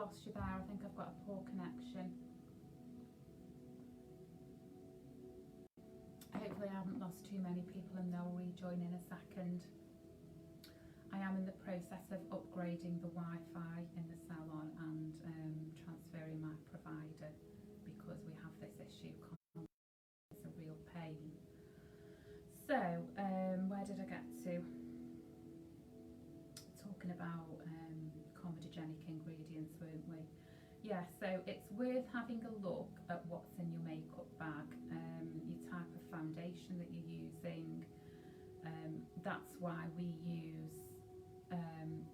lost you there. I think I've got a poor connection. Hopefully I haven't lost too many people and they'll rejoin in a second. I am in the process of upgrading the Wi-Fi in the salon and transferring my provider because we have this issue. It's a real pain. So, where did I get to? Talking about comedogenic ingredients, weren't we? Yeah, so it's worth having a look at what's in your makeup bag, your type of foundation that you're using. That's why we use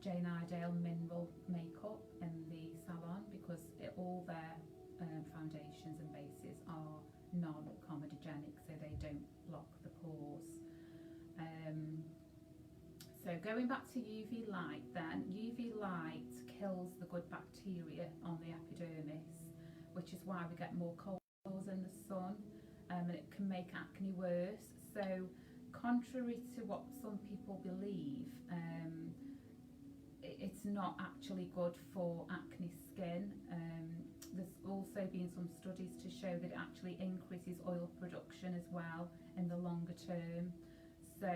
Jane Iredale mineral makeup in the salon, because all their foundations and bases are non-comedogenic, so they don't block the pores. So going back to UV light then, UV light kills the good bacteria on the epidermis, which is why we get more cold sores in the sun, and it can make acne worse. So contrary to what some people believe, it's not actually good for acne skin. There's also been some studies to show that it actually increases oil production as well in the longer term. So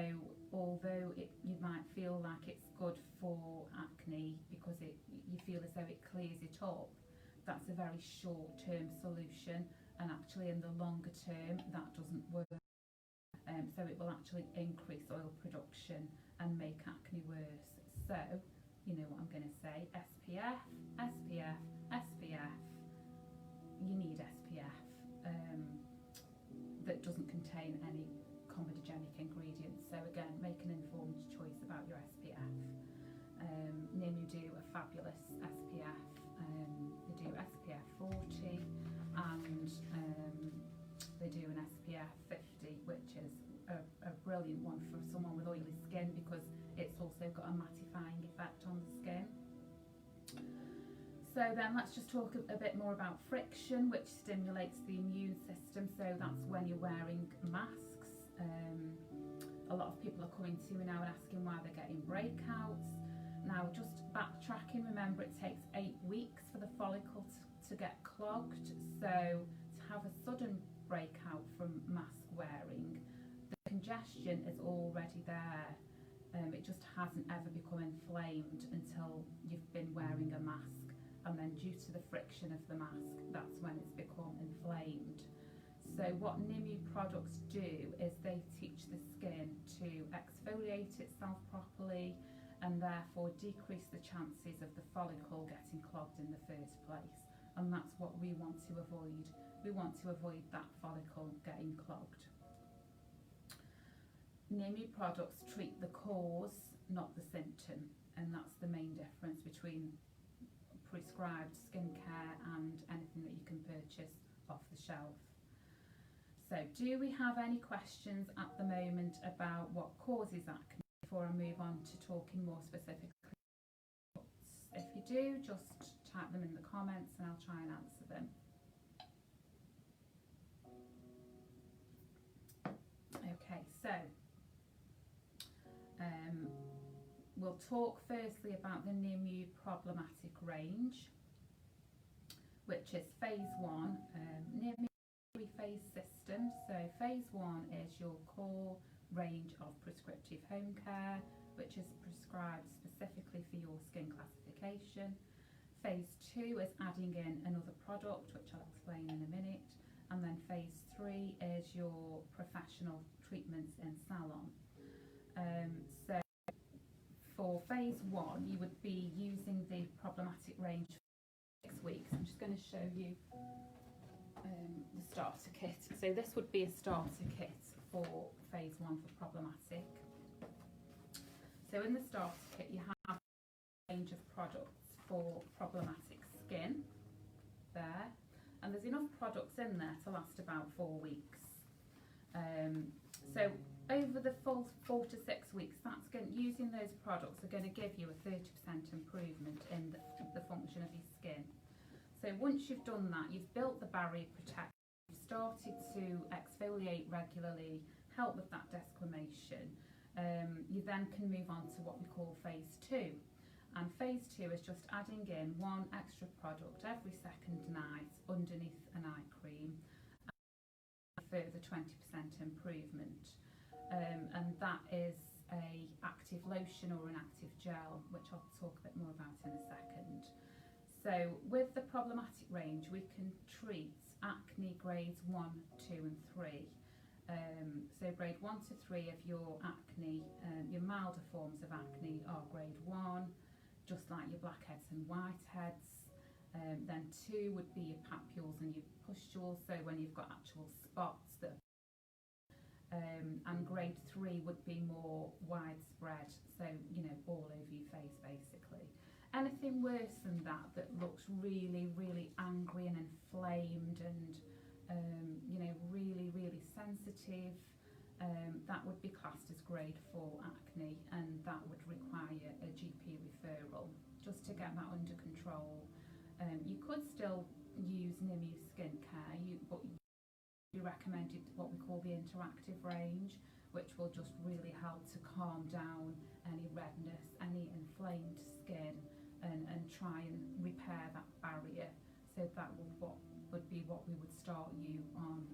although you might feel like it's good for acne because you feel as though it clears it up, that's a very short-term solution, and actually in the longer term that doesn't work. So it will actually increase oil production and make acne worse. So you know what I'm going to say: SPF, SPF, SPF. You need SPF that doesn't contain any comedogenic ingredients. So again, make an informed choice about your SPF. Nimu do a fabulous SPF. They do SPF 40 and they do an SPF 50, which is a brilliant one for someone with oily skin because it's also got a mattifying effect on the skin. So then let's just talk a bit more about friction, which stimulates the immune system. So that's when you're wearing masks. A lot of people are coming to me now and asking why they're getting breakouts. Now, just backtracking, remember it takes 8 weeks for the follicle to get clogged. So to have a sudden breakout from mask wearing, the congestion is already there. It just hasn't ever become inflamed until you've been wearing a mask, and then due to the friction of the mask, that's when it's become inflamed. So what Nimu products do is they teach the skin to exfoliate itself properly and therefore decrease the chances of the follicle getting clogged in the first place. And that's what we want to avoid. We want to avoid that follicle getting clogged. Nimu products treat the cause, not the symptom, and that's the main difference between prescribed skincare and anything that you can purchase off the shelf. So do we have any questions at the moment about what causes acne before I move on to talking more specifically? If you do, just type them in the comments and I'll try and answer them. Okay, so we'll talk firstly about the Nimu problematic range, which is phase 1, Nimu 3-phase system. So phase 1 is your core range of prescriptive home care, which is prescribed specifically for your skin classification. Phase 2 is adding in another product, which I'll explain in a minute. And then phase 3 is your professional treatments in salon. So for phase 1, you would be using the problematic range for 6 weeks. I'm just going to show you the starter kit. So this would be a starter kit for phase 1 for problematic. So in the starter kit you have a range of products for problematic skin there, and there's enough products in there to last about 4 weeks. So over the full 4 to 6 weeks, using those products are going to give you a 30% improvement in the function of your skin. So once you've done that, you've built the barrier protection, you've started to exfoliate regularly, help with that desquamation, you then can move on to what we call phase 2. And phase 2 is just adding in one extra product every second night underneath an eye cream, and a further 20% improvement. And that is a active lotion or an active gel, which I'll talk a bit more about in a second. So with the problematic range, we can treat acne grades 1, 2 and 3. So grade 1 to 3 of your acne, your milder forms of acne are grade 1, just like your blackheads and whiteheads. Then 2 would be your papules and your pustules, so when you've got actual spots that and grade 3 would be more widespread, so you know, all over your face basically. Anything worse than that looks really, really angry and inflamed and you know, really sensitive, that would be classed as grade 4 acne, and that would require a GP referral just to get that under control. You could still use Nimu skincare, but we recommended what we call the interactive range, which will just really help to calm down any redness, any inflamed skin, and try and repair that barrier. So that would be what we would start you on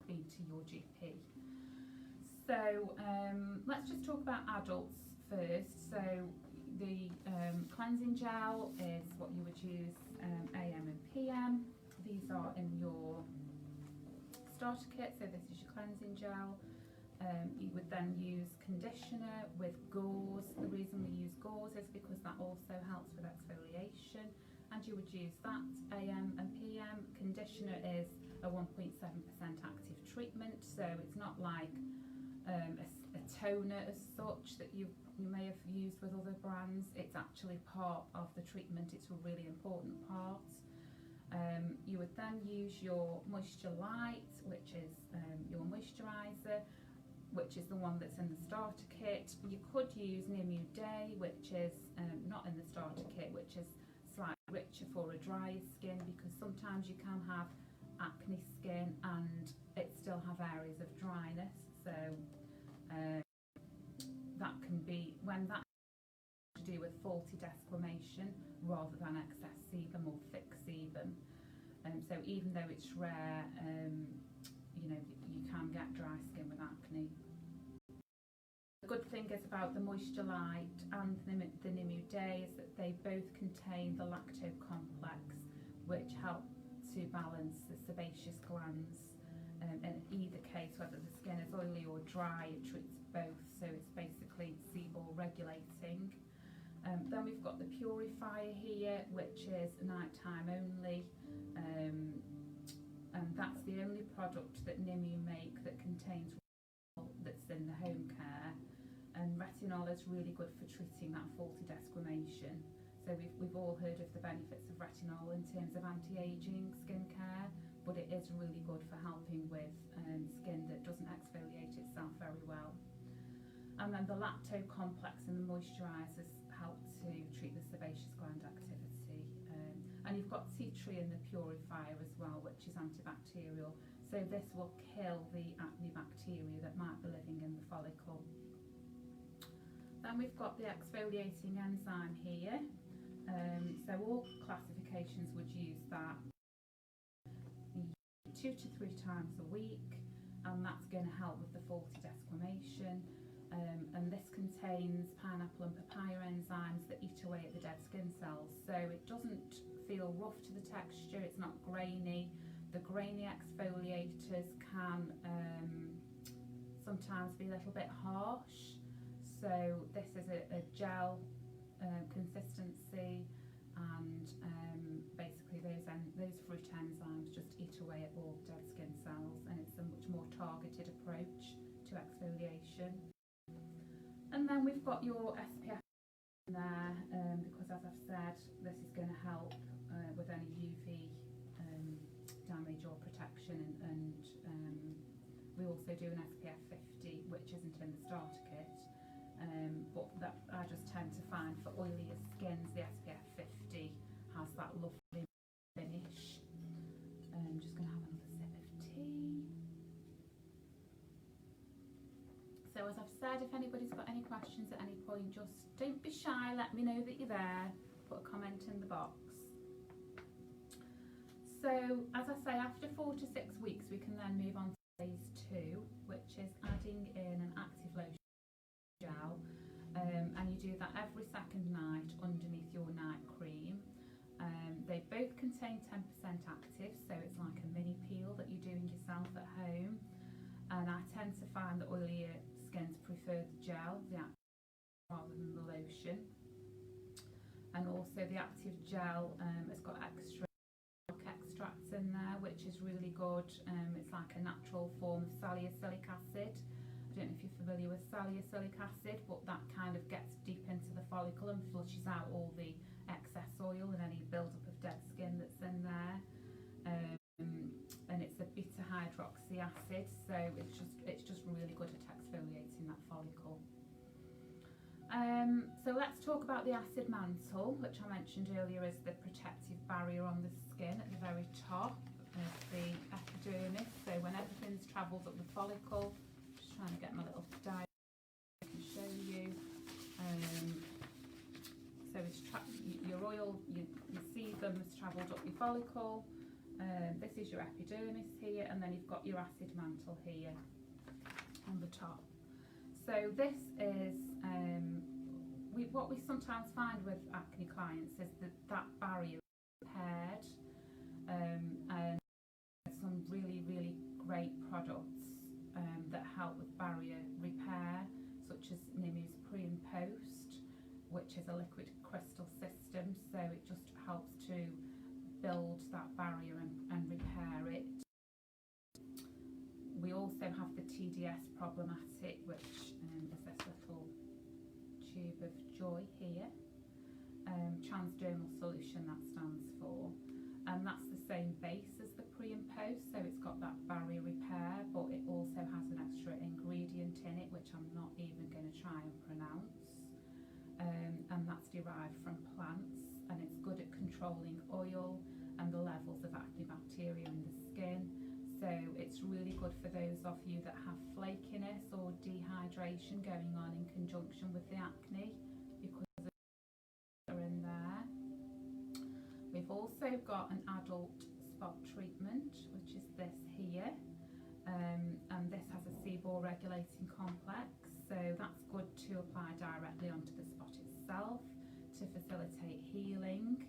being to your GP. So let's just talk about adults first. So the cleansing gel is what you would use AM and PM. These are in your starter kit, so this is your cleansing gel. You would then use conditioner with gauze. The reason we use gauze is because that also helps with exfoliation, and you would use that AM and PM. Conditioner is a 1.7% active treatment, so it's not like a toner as such that you may have used with other brands. It's actually part of the treatment. It's a really important part. You would then use your Moisture Light, which is your moisturiser, which is the one that's in the starter kit. You could use Nimu Day, which is not in the starter kit, which is slightly richer for a dry skin, because sometimes you can have acne skin and it still have areas of dryness. So that can be when that has to do with faulty desquamation rather than excess sebum or thick sebum. So even though it's rare, you know, you can get dry skin with acne. The good thing is about the Moisture Light and the Nimu Day is that they both contain the lacto complex, which help to balance the sebaceous glands. In either case, whether the skin is oily or dry, it treats both, so it's basically sebum regulating. Then we've got the purifier here, which is nighttime only, and that's the only product that Nimu make that contains retinol that's in the home care. And retinol is really good for treating that faulty desquamation. So we've all heard of the benefits of retinol in terms of anti-aging skincare, but it is really good for helping with skin that doesn't exfoliate itself very well. And then the lacto complex and the moisturisers help to treat the sebaceous gland activity. And you've got tea tree in the purifier as well, which is antibacterial. So this will kill the acne bacteria that might be living in the follicle. Then we've got the exfoliating enzyme here. So all classifications would use that 2 to 3 times a week, and that's going to help with the faulty desquamation. And this contains pineapple and papaya enzymes that eat away at the dead skin cells, so it doesn't feel rough to the texture, it's not grainy. The grainy exfoliators can sometimes be a little bit harsh, so this is a gel consistency, and basically those fruit enzymes just eat away at all dead skin cells, and it's a much more targeted approach to exfoliation. And then we've got your SPF in there, because as I've said, this is going to help with any UV damage or protection, and we also do an SPF 50, which isn't in the starter kit, but that I just tend to find for oilier skins the SPF 50 has that lovely finish. I'm just going to have another sip of tea. So as I've said, if if anybody's got any questions at any point, just don't be shy, let me know that you're there, put a comment in the box. So as I say, after 4 to 6 weeks we can then move on to phase 2, which is adding in an active lotion gel, and you do that every second night underneath your night cream. They both contain 10% active, so it's like a mini peel that you're doing yourself at home, and I tend to find that oilier skins prefer the gel, the active, rather than the lotion. And also the active gel has got extra extracts in there, which is really good. It's like a natural form of salicylic acid. I don't know if you're familiar with salicylic acid, but that kind of gets deep into the follicle and flushes out all the excess oil and any build-up of dead skin that's in there. And it's a beta hydroxy acid, so it's just really good at exfoliating that follicle. So let's talk about the acid mantle, which I mentioned earlier is the protective barrier on the skin at the very top of the epidermis. So when everything's travelled up the follicle, just trying to get my little diagram I can show you. So it's your oil, you see them has travelled up your follicle. This is your epidermis here, and then you've got your acid mantle here on the top. So this is what we sometimes find with acne clients is that barrier is repaired, and some really great products that help with barrier repair, such as Nimu's pre and post, which is a liquid crystal system, so it just helps to build that barrier and repair it. We also have the TDS problematic, which is this little tube of joy here, transdermal solution that stands for, and that's the same base as the pre and post, so it's got that barrier repair, but it also has an extra ingredient in it which I'm not even going to try and pronounce, and that's derived from plants, and it's good at controlling oil and the levels of acne bacteria in the skin. So it's really good for those of you that have flakiness or dehydration going on in conjunction with the acne, because of the are in there. We've also got an adult spot treatment, which is this here, and this has a sebum regulating complex, so that's good to apply directly onto the spot itself to facilitate healing.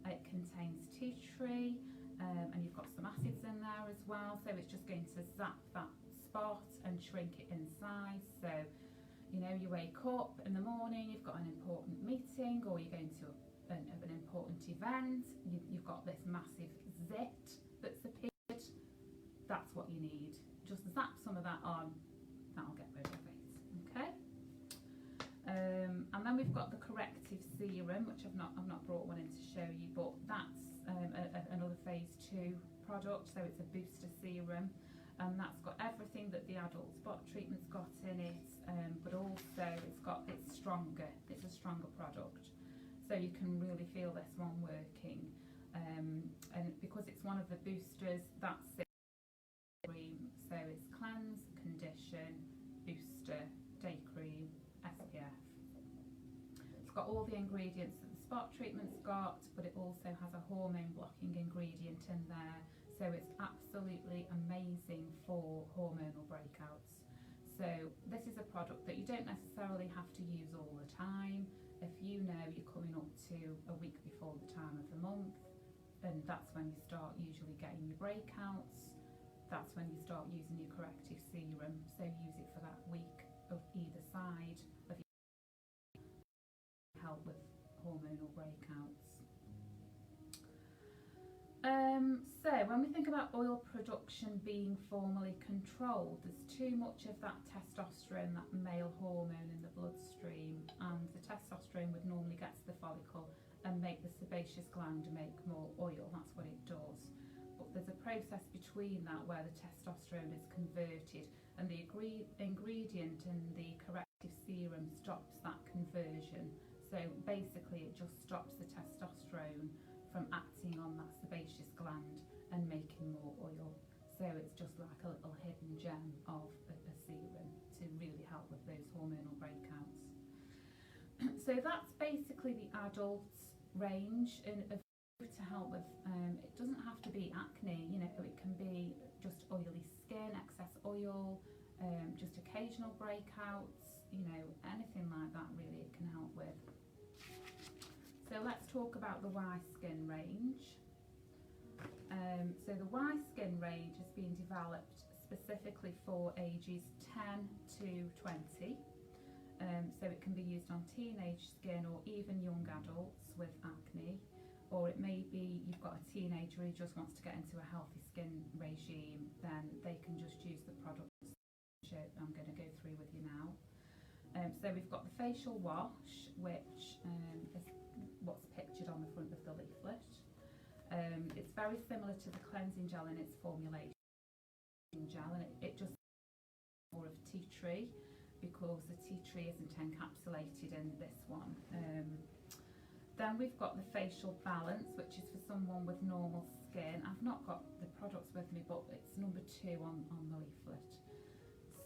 It contains tea tree, and you've got some acids in there as well, so it's just going to zap that spot and shrink it in size. So you know, you wake up in the morning, you've got an important meeting, or you're going to an important event, you've got this massive zit that's appeared. That's what you need. Just zap some of that on, that'll get rid of it. Okay. And then we've got the corrective serum, which I've not brought one in to show you, but that's another phase 2 product. So it's a booster serum, and that's got everything that the adult spot treatment's got in it, but also it's stronger. It's a stronger product, so you can really feel this one working. And because it's one of the boosters, that's it. Cream, so it's cleanse, condition, booster, day cream, SPF. It's got all the ingredients that the spot treatment's got, but it also has a hormone blocking ingredient in there, so it's absolutely amazing for hormonal breakouts. So this is a product that you don't necessarily have to use all the time. If you know you're coming up to a week before the time of the month, and that's when you start usually getting your breakouts, that's when you start using your corrective serum. So use it for that week of either side of your help with hormonal breakouts. So when we think about oil production being formally controlled, there's too much of that testosterone, that male hormone in the bloodstream, and the testosterone would normally get to the follicle and make the sebaceous gland make more oil. That's what it does. But there's a process between that where the testosterone is converted, and the ingredient in the corrective serum stops that conversion. So basically it just stops the testosterone from acting on that sebaceous gland and making more oil. So it's just like a little hidden gem of a serum to to really help with those hormonal breakouts. So that's basically the adult range to help with, it doesn't have to be acne, you know, it can be just oily skin, excess oil, just occasional breakouts, you know, anything like that really it can help with. So let's talk about the Y Skin range. So the Y Skin range has been developed specifically for ages 10 to 20. So it can be used on teenage skin or even young adults with acne, or it may be you've got a teenager who just wants to get into a healthy skin regime, then they can just use the products I'm going to go through with you now. So we've got the facial wash, which is what's pictured on the front of the leaflet. It's very similar to the cleansing gel in its formulation gel, and it just more of tea tree, because the tea tree isn't encapsulated in this one. Then we've got the facial balance, which is for someone with normal skin. I've not got the products with me, but it's number 2 on the leaflet.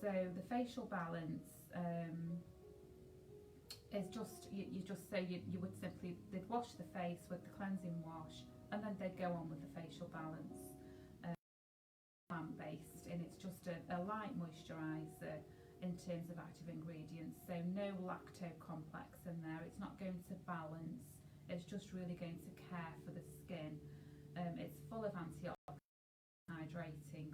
So the facial balance is just, you would simply, they'd wash the face with the cleansing wash, and then they'd go on with the facial balance, plant-based, and it's just a light moisturiser in terms of active ingredients, so no lacto complex in there. It's not going to balance, it's just really going to care for the skin. It's full of antioxidants, hydrating.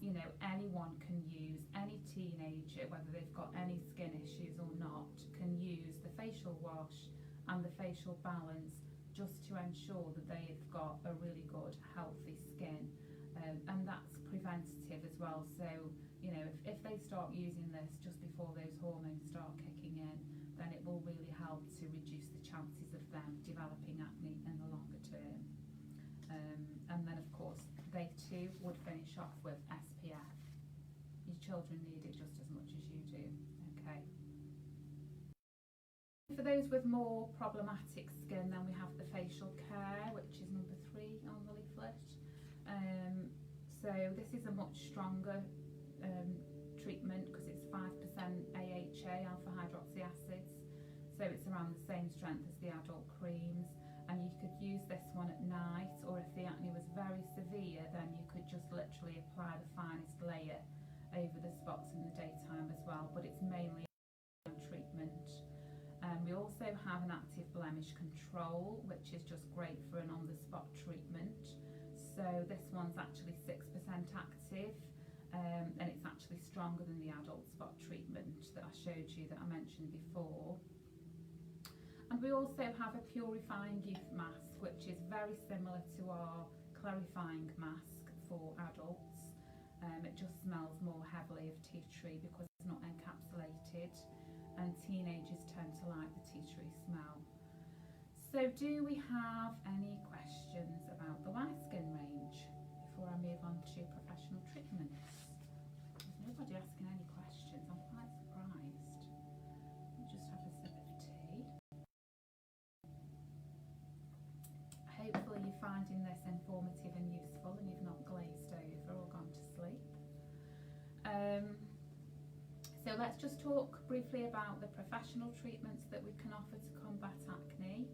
You know, anyone can use, any teenager, whether they've got any skin issues or not, can use the facial wash and the facial balance just to ensure that they've got a really good healthy skin, and that's preventative as well. So you know, if they start using this just before those hormones start kicking in, then it will really help to reduce the chances of them developing acne in the longer term. And then of course they too would finish off with SPF. Your children need it just as much as you do. Okay. For those with more problematic skin, then we have the facial care, which is number 3 on the leaflet. So this is a much stronger treatment because it's 5% AHA, alpha hydroxy acids, so it's around the same strength as the adult creams, and you could use this one at night, or if the acne was very severe, then you could just literally apply the finest layer over the spots in the daytime as well, but it's mainly a treatment. We also have an active blemish control, which is just great for an on-the-spot treatment. So this one's actually 6% active, and it's actually stronger than the adult spot treatment that I showed you, that I mentioned before. And we also have a purifying youth mask, which is very similar to our clarifying mask for adults. It just smells more heavily of tea tree because it's not encapsulated, and teenagers tend to like the tea tree smell. So do we have any questions about the Y Skin range before I move on to professional treatments? There's nobody asking any questions. I'm quite surprised. Let me just have a sip of tea. Hopefully you're finding this informative and useful and you've not glazed over or gone to sleep. So let's just talk briefly about the professional treatments that we can offer to combat acne.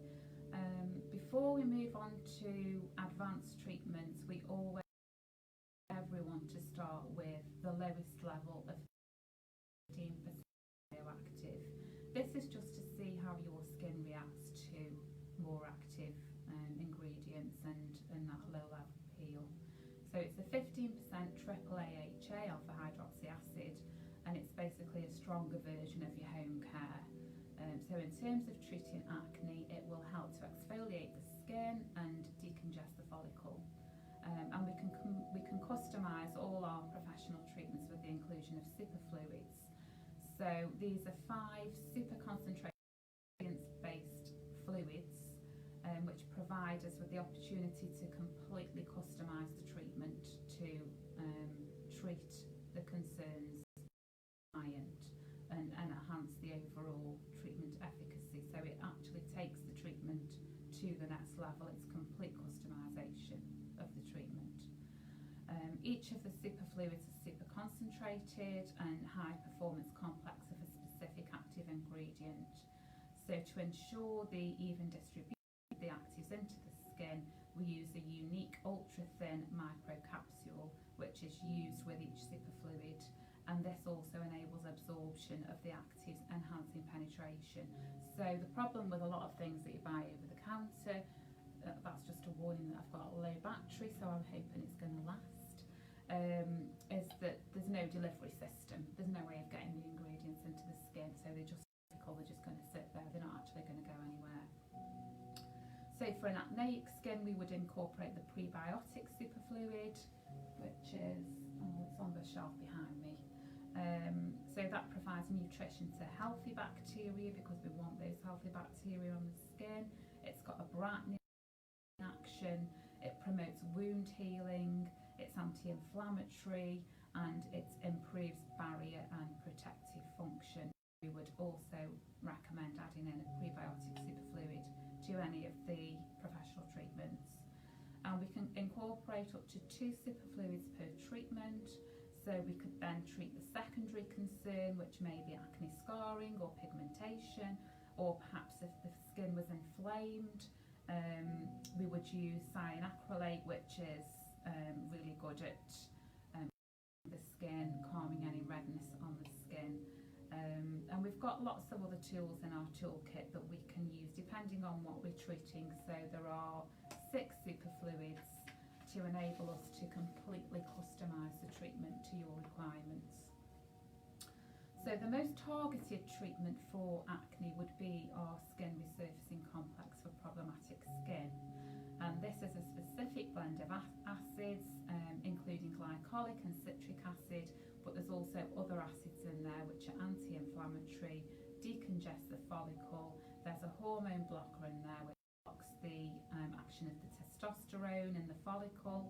Before we move on to advanced treatments, we always want everyone to start with the lowest level of 15% bioactive. This is just to see how your skin reacts to more active ingredients and that low level peel. So it's a 15% triple AHA, alpha hydroxy acid, and it's basically a stronger version of your home care. So in terms of treating acne, it will help to exfoliate the skin and decongest the follicle. And we can customise all our professional treatments with the inclusion of superfluids. So these are 5 super concentrated based fluids, which provide us with the opportunity to completely customise the treatment to treat the concerns and enhance the overall treatment efficacy. So it actually takes the treatment to the next level. It's complete customisation of the treatment. Each of the superfluids is super concentrated and high performance complex of a specific active ingredient. So to ensure the even distribution of the actives into the skin, we use a unique ultra thin microcapsule which is used with each superfluid, and this also enables absorption of the actives, enhancing penetration. So the problem with a lot of things that you buy over the counter, that's just a warning that I've got a low battery, so I'm hoping it's going to last, is that there's no delivery system. There's no way of getting the ingredients into the skin, so they're just going to sit there, they're not actually going to go anywhere. So for an acneic skin, we would incorporate the prebiotic superfluid, which is, it's on the shelf behind me. So that provides nutrition to healthy bacteria, because we want those healthy bacteria on the skin. It's got a brightening action, it promotes wound healing, it's anti-inflammatory, and it improves barrier and protective function. We would also recommend adding in a prebiotic superfluid to any of the professional treatments. And we can incorporate up to 2 superfluids per treatment. So we could then treat the secondary concern, which may be acne scarring or pigmentation, or perhaps if the skin was inflamed, we would use cyanacrylate, which is really good at the skin, calming any redness on the skin. And we've got lots of other tools in our toolkit that we can use depending on what we're treating. So there are 6 superfluids to enable us to completely customise the treatment to your requirements. So the most targeted treatment for acne would be our skin resurfacing complex for problematic skin. And this is a specific blend of acids, including glycolic and citric acid, but there's also other acids in there which are anti-inflammatory, decongest the follicle. There's a hormone blocker in there which blocks the action of the testosterone in the follicle.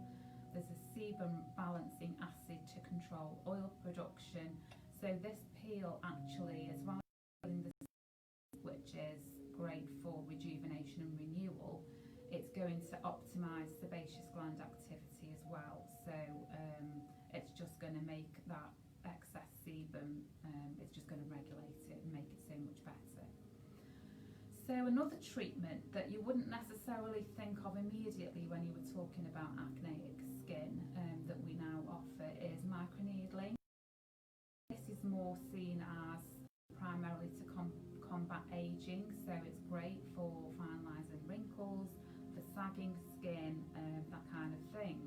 There's a sebum balancing acid to control oil production. So this peel actually, as well as peeling the skin, which is great for rejuvenation and renewal, it's going to optimise sebaceous gland activity as well. So it's just going to make that excess sebum, it's just going to regulate it and make it so much better. So another treatment that you wouldn't necessarily think of immediately when you were talking about acneic skin that we now offer is microneedling. This is more seen as primarily to combat aging, so it's great for fine lines and wrinkles, for sagging skin, that kind of thing.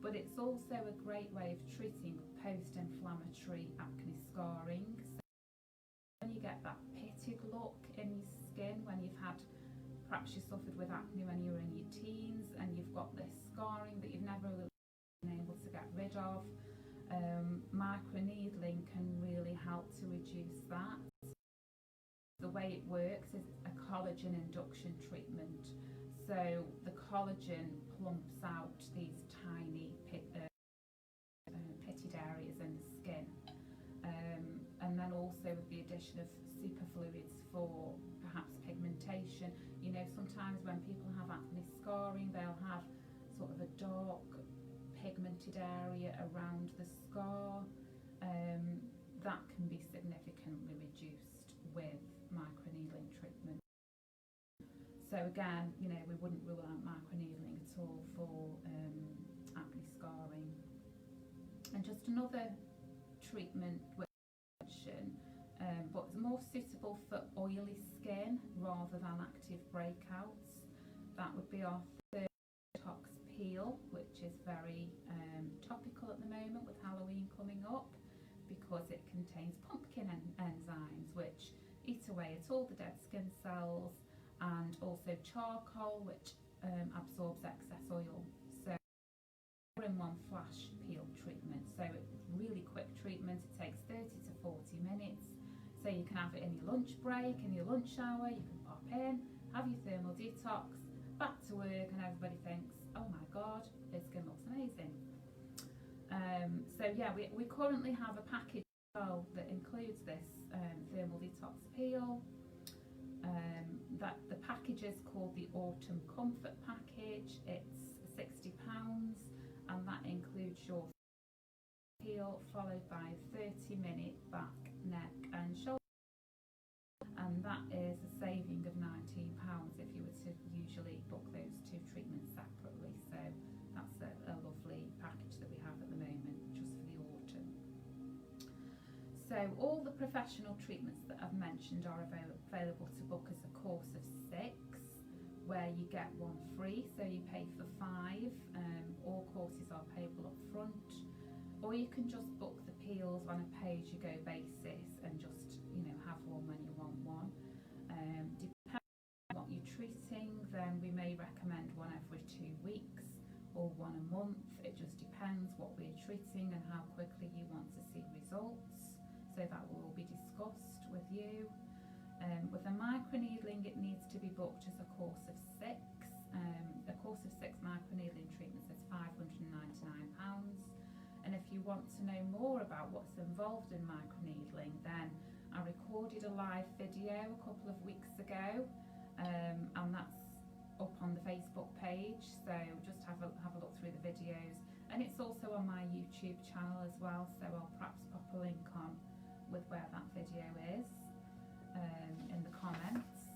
But it's also a great way of treating post-inflammatory acne scarring. So when you get that pitted look in your skin, when you've had, perhaps you suffered with acne when you were in your teens and you've got this scarring that you've never really been able to get rid of, microneedling can really help to reduce that. The way it works is a collagen induction treatment. So the collagen plumps out these tiny pitted areas in the skin. And then also with the addition of superfluids for perhaps pigmentation. You know, sometimes when people have acne scarring, they'll have sort of a dark pigmented area around the scar. That can be significantly reduced with microneedling treatment. So again, you know, we wouldn't rule out microneedling at all for acne scarring. And just another treatment with but more suitable for oily skin rather than active breakouts. That would be our third detox peel, which is very topical at the moment with Halloween coming up, because it contains pumpkin enzymes which eat away at all the dead skin cells, and also charcoal, which absorbs excess oil. So we're in one flash peel treatment, so it's really quick treatment. It takes 30 to 40 minutes. So you can have it in your lunch break, in your lunch hour, you can pop in, have your thermal detox, back to work, and everybody thinks, oh my god, this skin looks amazing. So yeah, we currently have a package that includes this thermal detox peel. That the package is called the Autumn Comfort Package. It's £60, and that includes your peel followed by a 30-minute back, neck and shoulder, and that is a saving of £19 if you were to usually book those two treatments separately. So that's a lovely package that we have at the moment just for the autumn. So all the professional treatments that I've mentioned are available to book as a course of 6, where you get one free, so you pay for 5. All courses are payable up front, or you can just book the peels on a pay-as-you-go basis and just, you know, have one when you want one. Depending on what you're treating, then we may recommend one every 2 weeks or one a month. It just depends what we're treating and how quickly you want to see results. So that will all be discussed with you. With the microneedling, it needs to be booked as a course of 6. A course of 6 microneedling treatments is £599. And if you want to know more about what's involved in microneedling, then I recorded a live video a couple of weeks ago, and that's up on the Facebook page. So just have a look through the videos, and it's also on my YouTube channel as well. So I'll perhaps pop a link on with where that video is in the comments.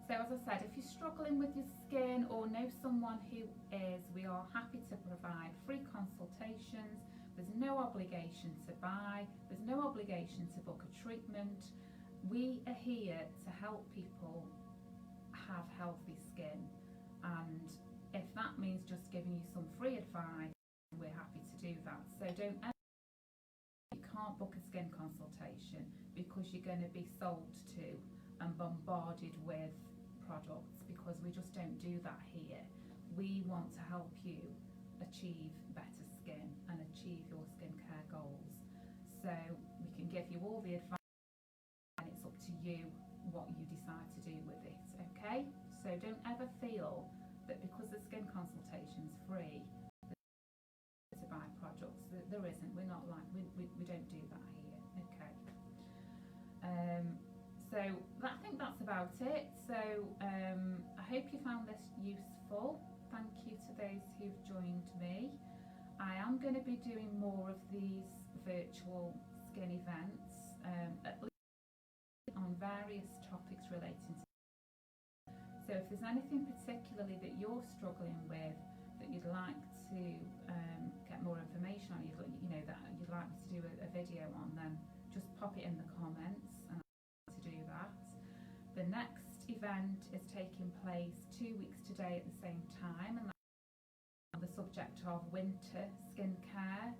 So as I said, if you're struggling with your skin or know someone who is, we are happy to provide free consultations. There's no obligation to buy, there's no obligation to book a treatment. We are here to help people have healthy skin, and if that means just giving you some free advice, we're happy to do that. So don't ever, you can't book a skin consultation because you're going to be sold to and bombarded with products, because we just don't do that here. We want to help you achieve better skin and achieve your skincare goals. So we can give you all the advice, and it's up to you what you decide to do with it, okay? So don't ever feel that because the skin consultation's free to buy products. There isn't. We're not like, we don't do that here, okay? So I think that's about it. So I hope you found this useful. Thank you to those who've joined me. I am going to be doing more of these virtual skin events, at least on various topics relating to. So if there's anything particularly that you're struggling with that you'd like to get more information on, you know, that you'd like me to do a video on, then just pop it in the comments and I'll to do that. The next event is taking place 2 weeks today at the same time, and that's on the subject of winter skincare.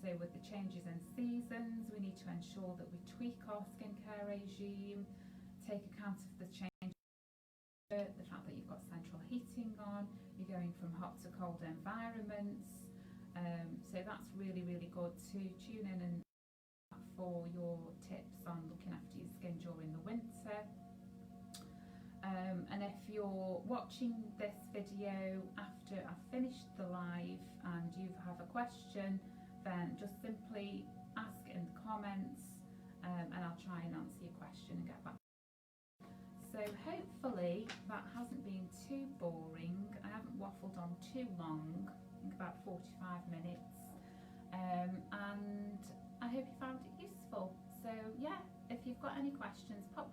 So with the changes in seasons, we need to ensure that we tweak our skincare regime, take account of the change, the fact that you've got central heating on, you're going from hot to cold environments. So that's really, really good to tune in and for your tips on looking after your skin during the winter. And if you're watching this video after I've finished the live and you have a question, then just simply ask it in the comments, and I'll try and answer your question and get back. So hopefully that hasn't been too boring. I haven't waffled on too long, I think about 45 minutes. And I hope you found it useful. So yeah, if you've got any questions, pop